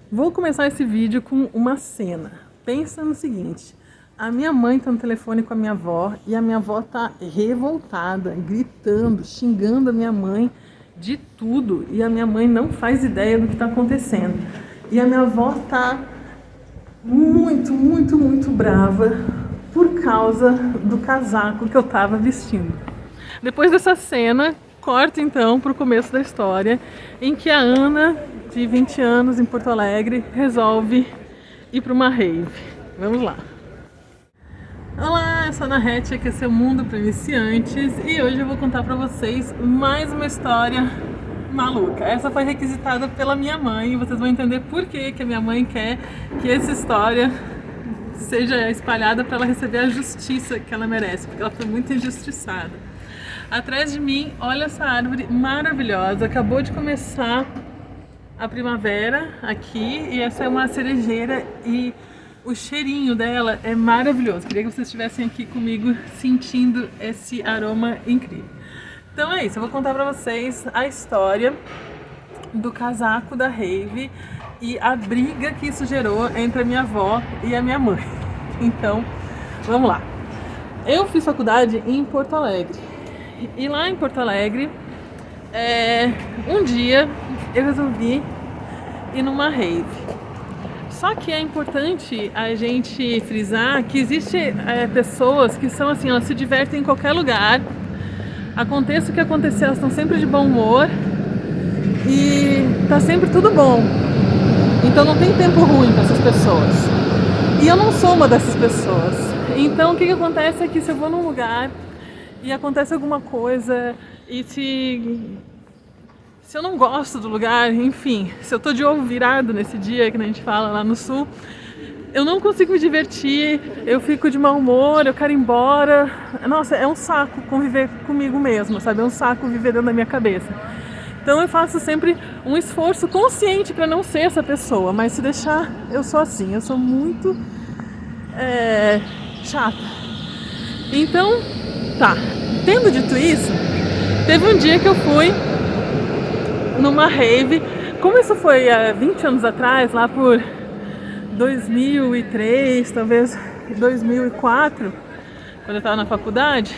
Vou começar esse vídeo com uma cena. Pensa no seguinte: a minha mãe tá no telefone com a minha avó e a minha avó tá revoltada, gritando, xingando a minha mãe de tudo, e a minha mãe não faz ideia do que tá acontecendo. E a minha avó tá muito brava por causa do casaco que eu tava vestindo. Depois dessa cena, corta então para o começo da história, em que a Ana, de 20 anos, em Porto Alegre, resolve ir para uma rave. Vamos lá! Olá, eu sou a Ana Rett, aqui é seu Mundo para Iniciantes, e hoje eu vou contar para vocês mais uma história maluca. Essa foi requisitada pela minha mãe, e vocês vão entender por que a minha mãe quer que essa história seja espalhada para ela receber a justiça que ela merece, porque ela foi muito injustiçada. Atrás de mim, olha essa árvore maravilhosa, acabou de começar a primavera aqui, e essa é uma cerejeira e o cheirinho dela é maravilhoso. Queria que vocês estivessem aqui comigo sentindo esse aroma incrível. Então é isso, eu vou contar pra vocês a história do casaco da rave e a briga que isso gerou entre a minha avó e a minha mãe. Então, vamos lá. Eu fiz faculdade em Porto Alegre. E lá em Porto Alegre, um dia eu resolvi ir numa rave. Só que é importante a gente frisar que existem pessoas que são assim, elas se divertem em qualquer lugar, aconteça o que acontecer, elas estão sempre de bom humor e tá sempre tudo bom. Então não tem tempo ruim para essas pessoas. E eu não sou uma dessas pessoas. Então o que acontece é que se eu vou num lugar e acontece alguma coisa, e se eu não gosto do lugar, enfim, se eu tô de ovo virado nesse dia, que a gente fala lá no sul, eu não consigo me divertir, eu fico de mau humor, eu quero ir embora. Nossa, é um saco conviver comigo mesma, sabe? É um saco viver dentro da minha cabeça. Então eu faço sempre um esforço consciente para não ser essa pessoa, mas se deixar, eu sou assim, eu sou muito chata. Então, tá, tendo dito isso, teve um dia que eu fui numa rave. Como isso foi há 20 anos atrás, lá por 2003, talvez 2004, quando eu estava na faculdade,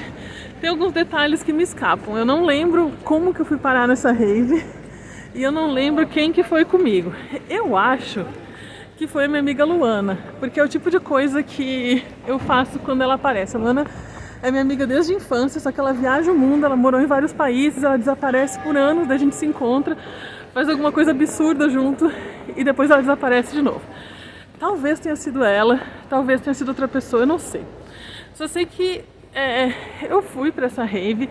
tem alguns detalhes que me escapam. Eu não lembro como que eu fui parar nessa rave e eu não lembro quem que foi comigo. Eu acho que foi a minha amiga Luana, porque é o tipo de coisa que eu faço quando ela aparece. A Luana é minha amiga desde a infância, só que ela viaja o mundo, ela morou em vários países, ela desaparece por anos, daí a gente se encontra, faz alguma coisa absurda junto e depois ela desaparece de novo. Talvez tenha sido ela, talvez tenha sido outra pessoa, eu não sei. Só sei que eu fui para essa rave,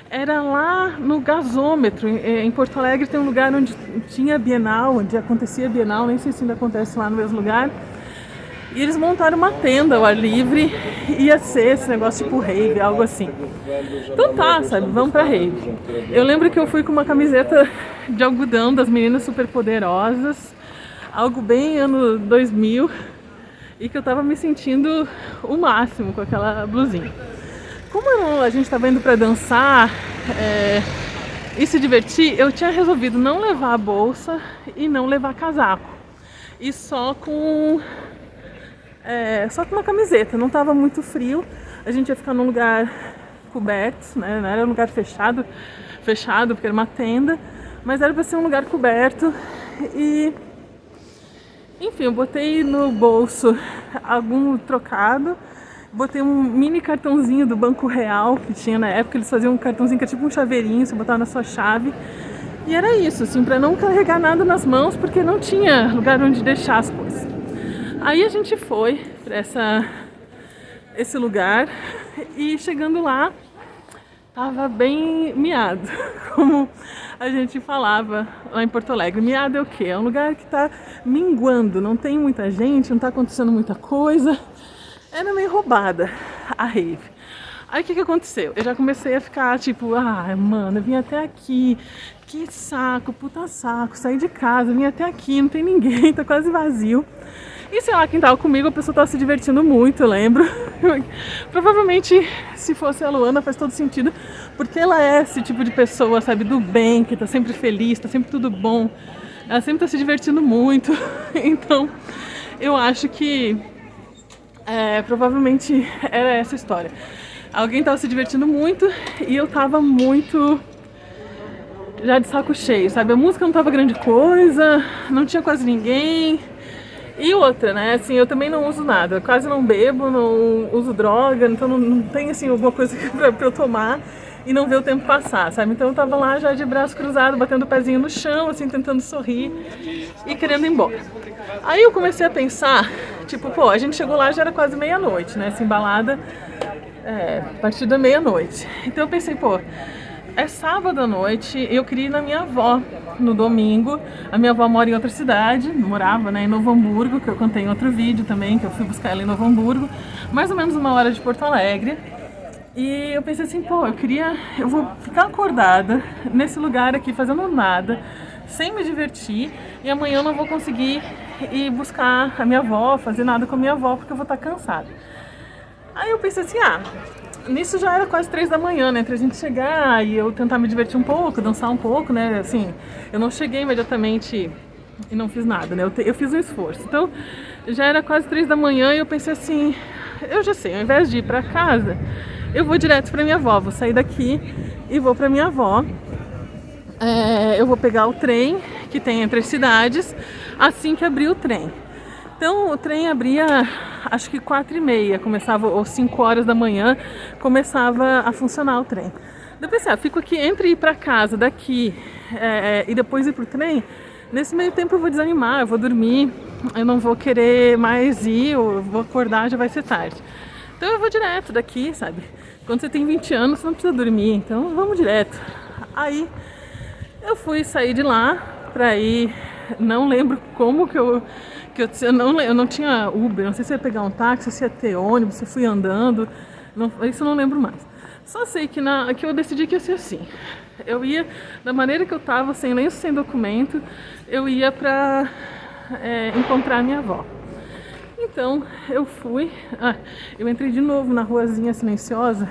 era lá no Gasômetro, em Porto Alegre tem um lugar onde tinha Bienal, onde acontecia Bienal, nem sei se ainda acontece lá no mesmo lugar. E eles montaram uma tenda ao ar livre, ia ser esse negócio tipo rave, algo assim. Então tá, sabe, vamos pra rave. Eu lembro que eu fui com uma camiseta de algodão das Meninas Superpoderosas, algo bem ano 2000, e que eu tava me sentindo o máximo com aquela blusinha. Como a gente tava indo pra dançar e se divertir, eu tinha resolvido não levar a bolsa e não levar casaco. E só com uma camiseta, não estava muito frio, a gente ia ficar num lugar coberto, né? Não era um lugar fechado porque era uma tenda, mas era para ser um lugar coberto. E enfim, eu botei no bolso algum trocado, botei um mini cartãozinho do Banco Real que tinha na época, eles faziam um cartãozinho que é tipo um chaveirinho, você botava na sua chave. E era isso, assim, para não carregar nada nas mãos, porque não tinha lugar onde deixar as coisas. Aí a gente foi para esse lugar e chegando lá, tava bem miado, como a gente falava lá em Porto Alegre. Miado é o quê? É um lugar que tá minguando, não tem muita gente, não tá acontecendo muita coisa. Era meio roubada a rave. Aí o que aconteceu? Eu já comecei a ficar tipo, mano, eu vim até aqui, que saco, puta saco, saí de casa, vim até aqui, não tem ninguém, tá quase vazio. E sei lá, quem tava comigo, a pessoa tava se divertindo muito, eu lembro. Provavelmente, se fosse a Luana, faz todo sentido, porque ela é esse tipo de pessoa, sabe, do bem, que tá sempre feliz, tá sempre tudo bom. Ela sempre tá se divertindo muito. Então, eu acho que provavelmente era essa história. Alguém tava se divertindo muito e eu tava muito já de saco cheio, sabe? A música não tava grande coisa, não tinha quase ninguém. E outra, né? Assim, eu também não uso nada, quase não bebo, não uso droga, então não tem assim alguma coisa pra eu tomar e não ver o tempo passar, sabe? Então eu tava lá já de braço cruzado, batendo o pezinho no chão, assim, tentando sorrir e querendo ir embora. Aí eu comecei a pensar, tipo, pô, a gente chegou lá, já era quase meia-noite, né? Essa embalada, a partir da meia-noite. Então eu pensei, pô, é sábado à noite, eu queria ir na minha avó no domingo. A minha avó mora em outra cidade, morava, né, em Novo Hamburgo, que eu contei em outro vídeo também, que eu fui buscar ela em Novo Hamburgo, mais ou menos 1 hora de Porto Alegre. E eu pensei assim, pô, eu vou ficar acordada nesse lugar aqui fazendo nada, sem me divertir, e amanhã eu não vou conseguir ir buscar a minha avó, fazer nada com a minha avó, porque eu vou estar cansada. Aí eu pensei assim, nisso já era quase 3 da manhã, né, entre a gente chegar e eu tentar me divertir um pouco, dançar um pouco, né, assim, eu não cheguei imediatamente e não fiz nada, né, eu fiz um esforço. Então, já era quase 3 da manhã e eu pensei assim, eu já sei, ao invés de ir pra casa, eu vou direto pra minha avó, vou sair daqui e vou pra minha avó. Eu vou pegar o trem que tem entre as cidades assim que abrir o trem. Então o trem abria, acho que 4h30, começava, ou 5 horas da manhã, começava a funcionar o trem. Eu pensei, fico aqui entre ir pra casa daqui e depois ir pro trem. Nesse meio tempo eu vou desanimar, eu vou dormir, eu não vou querer mais ir, eu vou acordar, já vai ser tarde. Então eu vou direto daqui, sabe? Quando você tem 20 anos, você não precisa dormir, então vamos direto. Aí eu fui sair de lá pra ir, não lembro como que eu não tinha Uber, não sei se ia pegar um táxi, se ia ter ônibus, se eu fui andando, isso eu não lembro mais. Só sei que eu decidi que ia ser assim. Eu ia da maneira que eu tava, sem lenço, sem documento, eu ia pra encontrar minha avó. Então eu fui, eu entrei de novo na ruazinha silenciosa,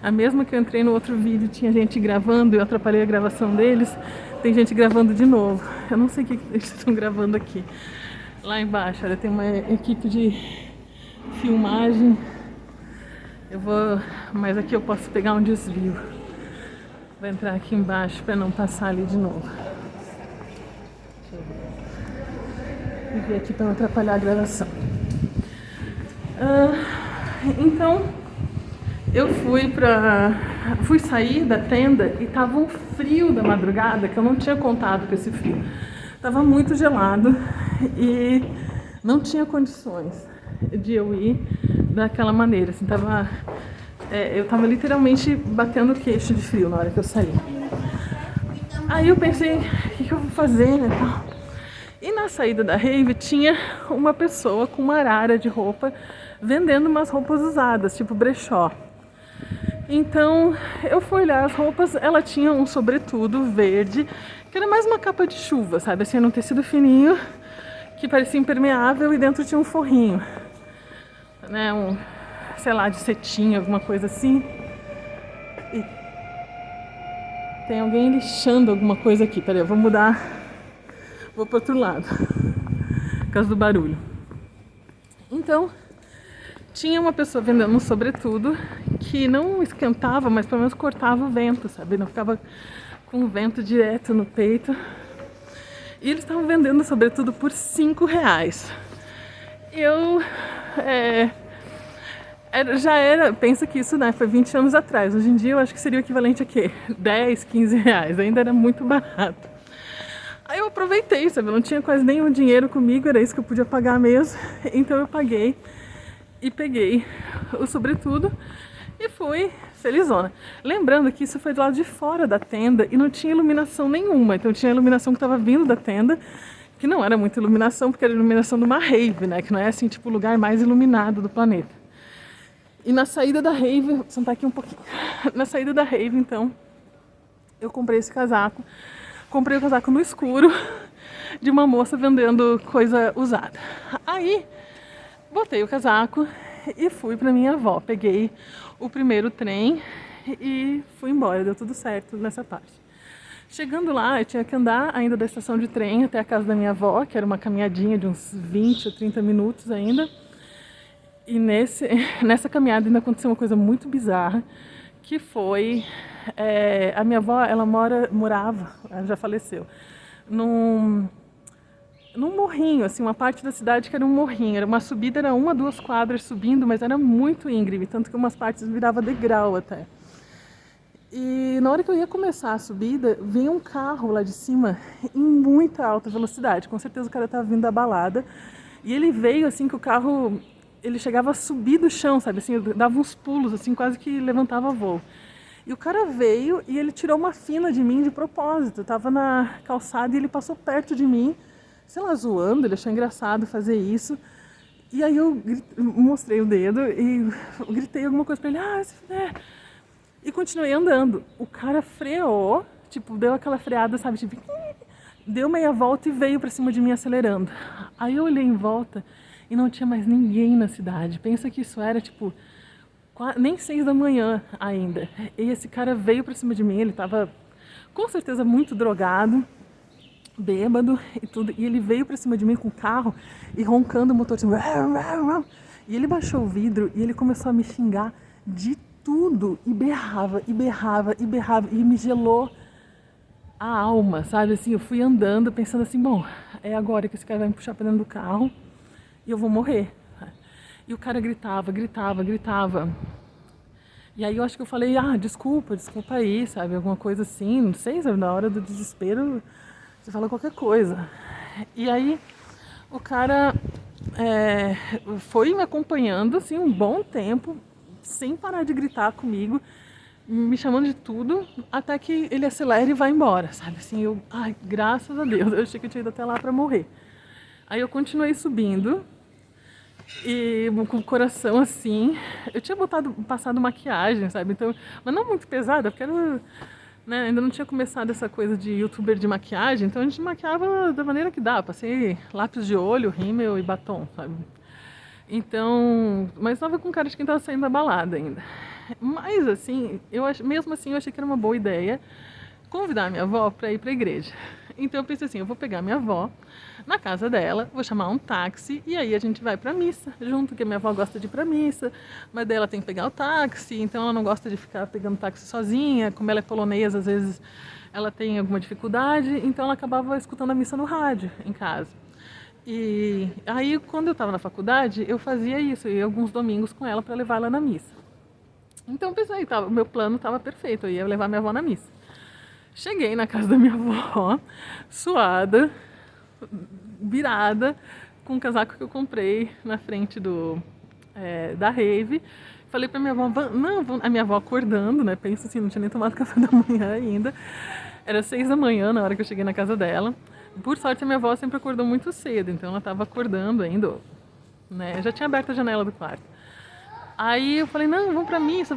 a mesma que eu entrei no outro vídeo, tinha gente gravando, eu atrapalhei a gravação deles, tem gente gravando de novo. Eu não sei o que eles estão gravando aqui. Lá embaixo, olha, tem uma equipe de filmagem. Mas aqui eu posso pegar um desvio. Vou entrar aqui embaixo para não passar ali de novo. Deixa eu ver. Vou vir aqui para não atrapalhar a gravação. Então, eu fui sair da tenda e tava um frio da madrugada que eu não tinha contado com esse frio. Tava muito gelado e não tinha condições de eu ir daquela maneira. Assim, eu tava literalmente batendo o queixo de frio na hora que eu saí. Aí eu pensei, o que eu vou fazer, né? E na saída da rave tinha uma pessoa com uma arara de roupa vendendo umas roupas usadas, tipo brechó. Então eu fui olhar as roupas, ela tinha um sobretudo verde, que era mais uma capa de chuva, sabe? Assim, era um tecido fininho, que parecia impermeável e dentro tinha um forrinho, né? Sei lá, de cetim, alguma coisa assim. E tem alguém lixando alguma coisa aqui, peraí, eu vou mudar, vou pro outro lado, por causa do barulho. Então, tinha uma pessoa vendendo um sobretudo que não esquentava, mas pelo menos cortava o vento, sabe? Não ficava com o vento direto no peito. E eles estavam vendendo sobretudo por R$5. Pensa que isso, né, foi 20 anos atrás. Hoje em dia eu acho que seria o equivalente a quê? 10, R$15. Ainda era muito barato. Aí eu aproveitei, sabe? Eu não tinha quase nenhum dinheiro comigo, era isso que eu podia pagar mesmo. Então eu paguei e peguei o sobretudo e fui felizona. Lembrando que isso foi do lado de fora da tenda e não tinha iluminação nenhuma. Então tinha a iluminação que estava vindo da tenda, que não era muita iluminação, porque era a iluminação de uma rave, né? Que não é assim, tipo, o lugar mais iluminado do planeta. E na saída da rave, vou sentar aqui um pouquinho. Na saída da rave, então, eu comprei esse casaco. Comprei o casaco no escuro de uma moça vendendo coisa usada. Aí, botei o casaco e fui pra minha avó. Peguei o primeiro trem e fui embora. Deu tudo certo nessa parte. Chegando lá, eu tinha que andar ainda da estação de trem até a casa da minha avó, que era uma caminhadinha de uns 20 ou 30 minutos ainda. E nessa caminhada ainda aconteceu uma coisa muito bizarra, que foi... a minha avó, ela morava, ela já faleceu, num morrinho, assim, uma parte da cidade que era um morrinho. Era uma subida, era 1 a 2 quadras subindo, mas era muito íngreme, tanto que umas partes virava degrau até. E na hora que eu ia começar a subida, veio um carro lá de cima em muita alta velocidade. Com certeza o cara estava vindo da balada. E ele veio assim que o carro, ele chegava a subir do chão, sabe? Assim, dava uns pulos, assim, quase que levantava voo. E o cara veio e ele tirou uma fina de mim de propósito. Eu tava na calçada e ele passou perto de mim, sei lá, zoando, ele achou engraçado fazer isso. E aí eu mostrei o dedo e gritei alguma coisa pra ele, e continuei andando. O cara freou, tipo, deu aquela freada, sabe, tipo, deu meia volta e veio pra cima de mim acelerando. Aí eu olhei em volta e não tinha mais ninguém na cidade. Pensa que isso era, tipo, nem 6 da manhã ainda. E esse cara veio pra cima de mim, ele tava com certeza muito drogado, bêbado e tudo. E ele veio pra cima de mim com o carro e roncando o motor, assim, e ele baixou o vidro e ele começou a me xingar de tudo, e berrava, e berrava, e berrava, e me gelou a alma, sabe? Assim, eu fui andando pensando assim, bom, é agora que esse cara vai me puxar pra dentro do carro e eu vou morrer. E o cara gritava, gritava, gritava. E aí eu acho que eu falei, desculpa aí, sabe? Alguma coisa assim, não sei, sabe? Na hora do desespero você fala qualquer coisa. E aí o cara foi me acompanhando, assim, um bom tempo, sem parar de gritar comigo, me chamando de tudo, até que ele acelera e vai embora, sabe? Assim, graças a Deus, eu achei que eu tinha ido até lá pra morrer. Aí eu continuei subindo, e com o coração assim, eu tinha passado maquiagem, sabe? Então, mas não muito pesada, porque era, né, ainda não tinha começado essa coisa de youtuber de maquiagem, então a gente maquiava da maneira que dá, passei lápis de olho, rímel e batom, sabe? Então, mas estava com cara de quem estava saindo da balada ainda. Mas assim, mesmo assim eu achei que era uma boa ideia convidar a minha avó para ir para a igreja. Então eu pensei assim, eu vou pegar minha avó na casa dela, vou chamar um táxi e aí a gente vai para missa junto, que a minha avó gosta de ir para missa, mas daí ela tem que pegar o táxi, então ela não gosta de ficar pegando táxi sozinha, como ela é polonesa, às vezes ela tem alguma dificuldade, então ela acabava escutando a missa no rádio em casa. E aí, quando eu estava na faculdade, eu fazia isso, eu ia alguns domingos com ela para levar ela na missa. Então, pensei, o meu plano estava perfeito, eu ia levar minha avó na missa. Cheguei na casa da minha avó, suada, virada, com um casaco que eu comprei na frente da rave. Falei pra minha avó, a minha avó acordando, né? Penso assim, não tinha nem tomado café da manhã ainda. Era 6 da manhã na hora que eu cheguei na casa dela. Por sorte, a minha avó sempre acordou muito cedo, então ela estava acordando ainda, né? Já tinha aberto a janela do quarto. Aí eu falei, não, vamos pra missa.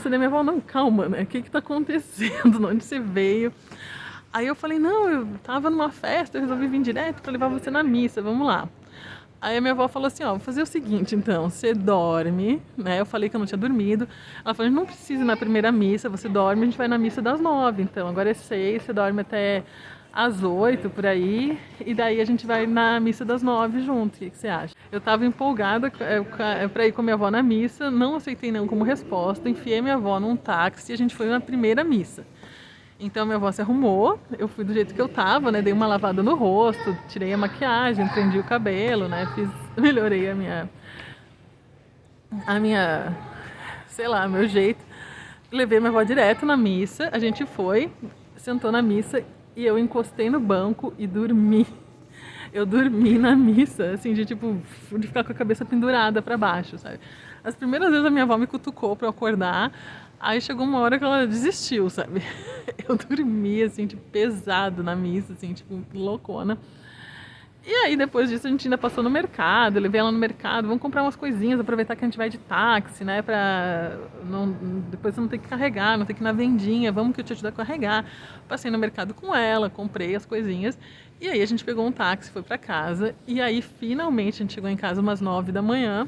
Daí minha avó, não, calma, né? O que tá acontecendo? De onde você veio? Aí eu falei, não, eu tava numa festa, eu resolvi vir direto pra levar você na missa, vamos lá. Aí a minha avó falou assim, vou fazer o seguinte então, você dorme, né? Eu falei que eu não tinha dormido. Ela falou, não precisa ir na primeira missa, você dorme, a gente vai na missa das 9, então agora é 6, você dorme até às 8 por aí, e daí a gente vai na missa das 9 junto. O que você acha? Eu tava empolgada pra ir com a minha avó na missa, não aceitei não como resposta, enfiei minha avó num táxi e a gente foi na primeira missa. Então minha avó se arrumou, eu fui do jeito que eu tava, né? Dei uma lavada no rosto, tirei a maquiagem, prendi o cabelo, né? Melhorei sei lá, meu jeito. Levei minha avó direto na missa, a gente foi, sentou na missa e eu encostei no banco e dormi. Eu dormi na missa, assim, de ficar com a cabeça pendurada pra baixo, sabe? As primeiras vezes a minha avó me cutucou pra eu acordar, aí chegou uma hora que ela desistiu, sabe? Eu dormi, assim, pesado na missa, assim, loucona. E aí, depois disso, a gente ainda passou no mercado, eu levei ela no mercado, vamos comprar umas coisinhas, aproveitar que a gente vai de táxi, né, depois você não ter que carregar, não ter que ir na vendinha, vamos que eu te ajudo a carregar. Passei no mercado com ela, comprei as coisinhas, e aí a gente pegou um táxi, foi pra casa, e aí, finalmente, a gente chegou em casa umas 9 da manhã.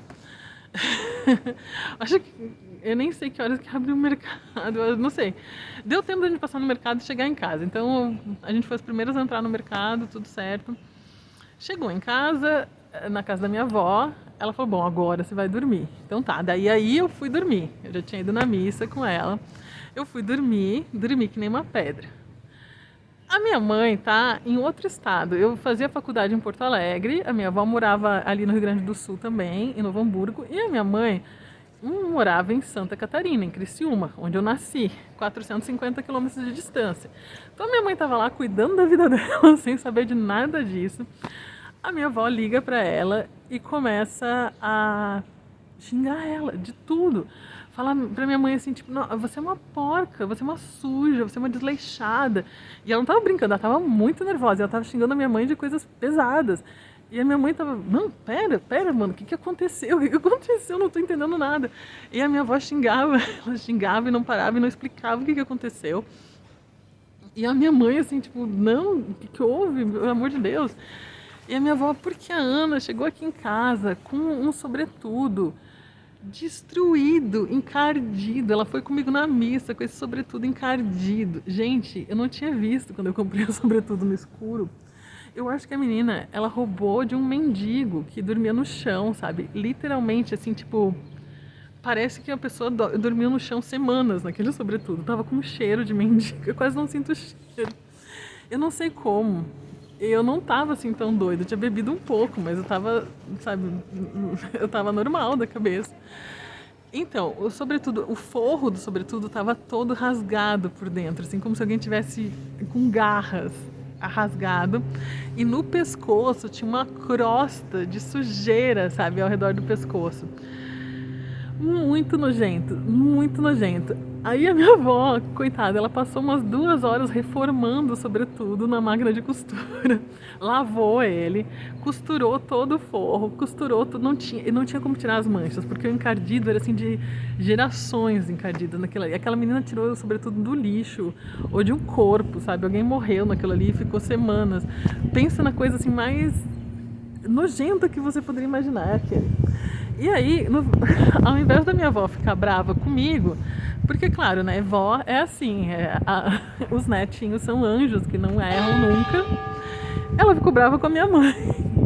Acho que eu nem sei que horas que abriu o mercado, eu não sei. Deu tempo da gente passar no mercado e chegar em casa. Então a gente foi as primeiras a entrar no mercado, tudo certo. Chegou em casa, na casa da minha avó, ela falou, bom, agora você vai dormir. Então tá, daí aí eu fui dormir. Eu já tinha ido na missa com ela. Eu fui dormir que nem uma pedra. A minha mãe tá em outro estado. Eu fazia faculdade em Porto Alegre, a minha avó morava ali no Rio Grande do Sul também, em Novo Hamburgo, e a minha mãe morava em Santa Catarina, em Criciúma, onde eu nasci, 450 quilômetros de distância. Então a minha mãe estava lá cuidando da vida dela, sem saber de nada disso. A minha avó liga para ela e começa a xingar ela de tudo. Fala pra minha mãe assim, tipo, não, você é uma porca, você é uma suja, você é uma desleixada. E ela não tava brincando, ela tava muito nervosa, ela tava xingando a minha mãe de coisas pesadas. E a minha mãe tava, não, pera, mano, o que aconteceu? O que aconteceu? Eu não tô entendendo nada. E a minha avó xingava, ela xingava e não parava e não explicava o que aconteceu. E a minha mãe, assim, tipo, não, o que houve? Pelo amor de Deus. E a minha avó, porque a Ana chegou aqui em casa com um sobretudo destruído, encardido. Ela foi comigo na missa com esse sobretudo encardido. Gente, eu não tinha visto quando eu comprei o sobretudo no escuro. Eu acho que a menina, ela roubou de um mendigo que dormia no chão, sabe? Literalmente, assim, tipo, parece que a pessoa dormiu no chão semanas naquele sobretudo. Tava com um cheiro de mendigo, eu quase não sinto cheiro. Eu não sei como. Eu não tava assim tão doida, eu tinha bebido um pouco, mas eu tava, sabe, eu tava normal da cabeça. Então, o sobretudo, o forro do sobretudo tava todo rasgado por dentro, assim como se alguém tivesse com garras rasgado. E no pescoço tinha uma crosta de sujeira, sabe, ao redor do pescoço. Muito nojento, muito nojento. Aí a minha avó, coitada, ela passou umas 2 horas reformando, sobretudo, na máquina de costura. Lavou ele, costurou todo o forro, costurou tudo. Não tinha como tirar as manchas, porque o encardido era assim de gerações encardidas naquilo ali. Aquela menina tirou, sobretudo, do lixo ou de um corpo, sabe? Alguém morreu naquilo ali e ficou semanas. Pensa na coisa assim mais nojenta que você poderia imaginar, aquele. E aí, ao invés da minha avó ficar brava comigo, porque claro, né, vó é assim, os netinhos são anjos que não erram nunca, ela ficou brava com a minha mãe,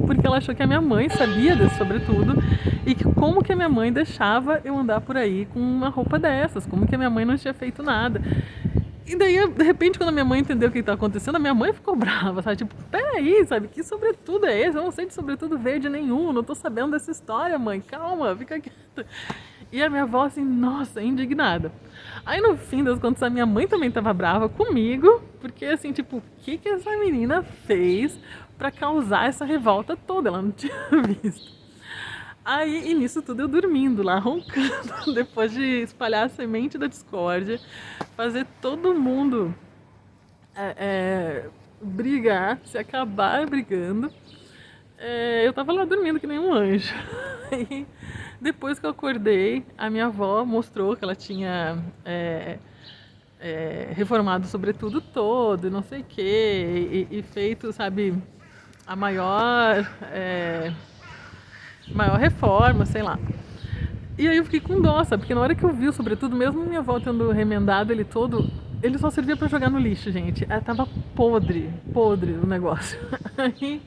porque ela achou que a minha mãe sabia desse sobretudo e que como que a minha mãe deixava eu andar por aí com uma roupa dessas, como que a minha mãe não tinha feito nada. E daí, de repente, quando a minha mãe entendeu o que estava acontecendo, a minha mãe ficou brava, sabe? Tipo, peraí, sabe? Que sobretudo é esse? Eu não sei de sobretudo verde nenhum, não tô sabendo dessa história, mãe. Calma, fica quieta. E a minha avó, assim, nossa, indignada. Aí, no fim das contas, a minha mãe também estava brava comigo, porque, assim, tipo, o que essa menina fez para causar essa revolta toda? Ela não tinha visto. Aí, e nisso tudo eu dormindo lá, roncando, depois de espalhar a semente da discórdia, fazer todo mundo brigar, se acabar brigando. Eu tava lá dormindo que nem um anjo. Aí, depois que eu acordei, a minha avó mostrou que ela tinha reformado o sobretudo todo, não sei o quê, e feito, sabe, a maior reforma, sei lá. E aí eu fiquei com dó, sabe? Porque na hora que eu vi, sobretudo, mesmo minha avó tendo remendado ele todo, ele só servia pra jogar no lixo, gente. Tava podre o negócio. Aí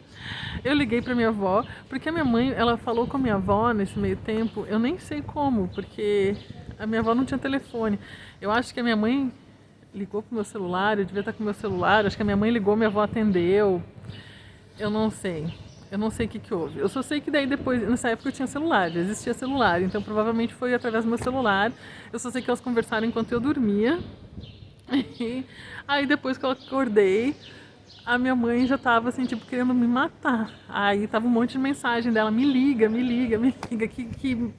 eu liguei pra minha avó, porque a minha mãe, ela falou com a minha avó nesse meio tempo, eu nem sei como, porque a minha avó não tinha telefone. Eu acho que a minha mãe ligou pro meu celular, eu devia estar com o meu celular, acho que a minha mãe ligou, minha avó atendeu. Eu não sei. Eu não sei o que houve. Eu só sei que daí depois, nessa época eu tinha celular, já existia celular, então provavelmente foi através do meu celular. Eu só sei que elas conversaram enquanto eu dormia. E aí depois que eu acordei, a minha mãe já tava assim, tipo, querendo me matar. Aí tava um monte de mensagem dela, me liga, que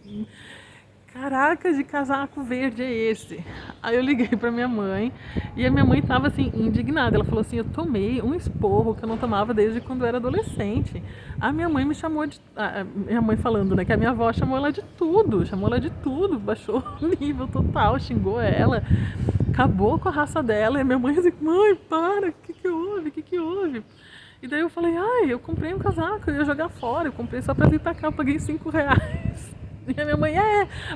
caraca, de casaco verde é esse? Aí eu liguei pra minha mãe e a minha mãe tava assim, indignada. Ela falou assim, eu tomei um esporro que eu não tomava desde quando eu era adolescente. A minha mãe me chamou de... minha mãe falando, né, que a minha avó chamou ela de tudo, baixou o nível total, xingou ela, acabou com a raça dela. E a minha mãe assim, mãe, para, o que houve? E daí eu falei, eu comprei um casaco, eu ia jogar fora, eu comprei só pra vir pra cá, eu paguei R$5. E a minha mãe,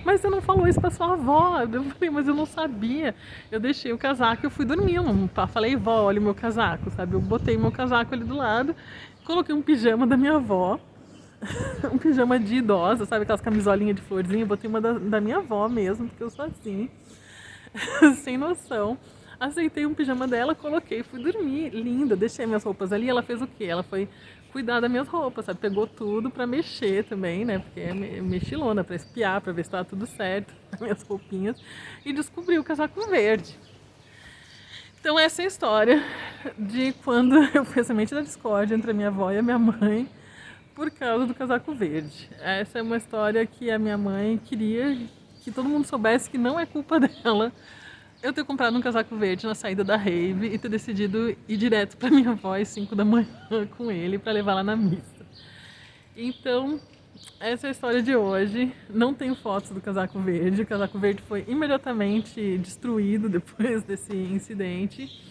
mas você não falou isso pra sua avó. Eu falei, mas eu não sabia. Eu deixei o casaco e eu fui dormir. Eu falei, vó, olha o meu casaco, sabe? Eu botei meu casaco ali do lado, coloquei um pijama da minha avó, um pijama de idosa, sabe? Aquelas camisolinhas de florzinha. Eu botei uma da minha avó mesmo, porque eu sou assim, sem noção. Aceitei um pijama dela, coloquei, fui dormir, linda, deixei minhas roupas ali. Ela fez o quê? Ela foi cuidar das minhas roupas, sabe? Pegou tudo pra mexer também, né? Porque é mexilona, pra espiar, pra ver se tava tudo certo, minhas roupinhas. E descobriu o casaco verde. Então essa é a história de quando eu fui a semente da discórdia entre a minha avó e a minha mãe por causa do casaco verde. Essa é uma história que a minha mãe queria que todo mundo soubesse que não é culpa dela eu ter comprado um casaco verde na saída da rave e ter decidido ir direto para minha avó às 5 da manhã com ele para levar lá na missa. Então, essa é a história de hoje. Não tenho fotos do casaco verde. O casaco verde foi imediatamente destruído depois desse incidente.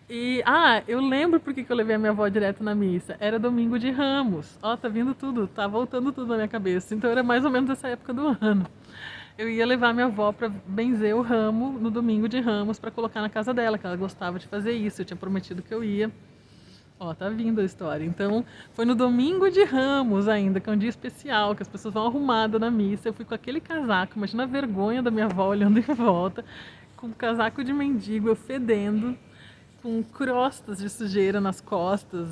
E, eu lembro porque que eu levei a minha avó direto na missa. Era domingo de Ramos. Ó, tá vindo tudo, tá voltando tudo na minha cabeça. Então era mais ou menos essa época do ano. Eu ia levar minha avó para benzer o ramo no domingo de Ramos para colocar na casa dela, que ela gostava de fazer isso. Eu tinha prometido que eu ia. Ó, tá vindo a história. Então, foi no domingo de Ramos ainda, que é um dia especial, que as pessoas vão arrumadas na missa. Eu fui com aquele casaco, imagina a vergonha da minha avó olhando em volta, com um casaco de mendigo, eu fedendo, com crostas de sujeira nas costas,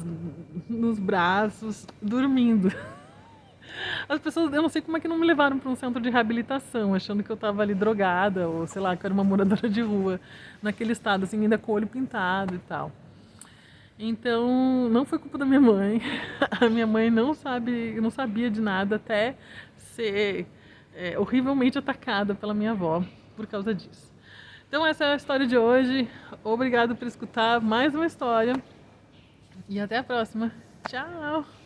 nos braços, dormindo. As pessoas, eu não sei como é que não me levaram para um centro de reabilitação, achando que eu estava ali drogada, ou sei lá, que eu era uma moradora de rua, naquele estado, assim, ainda com o olho pintado e tal. Então, não foi culpa da minha mãe. A minha mãe não sabia de nada até ser horrivelmente atacada pela minha avó por causa disso. Então, essa é a história de hoje. Obrigado por escutar mais uma história. E até a próxima. Tchau!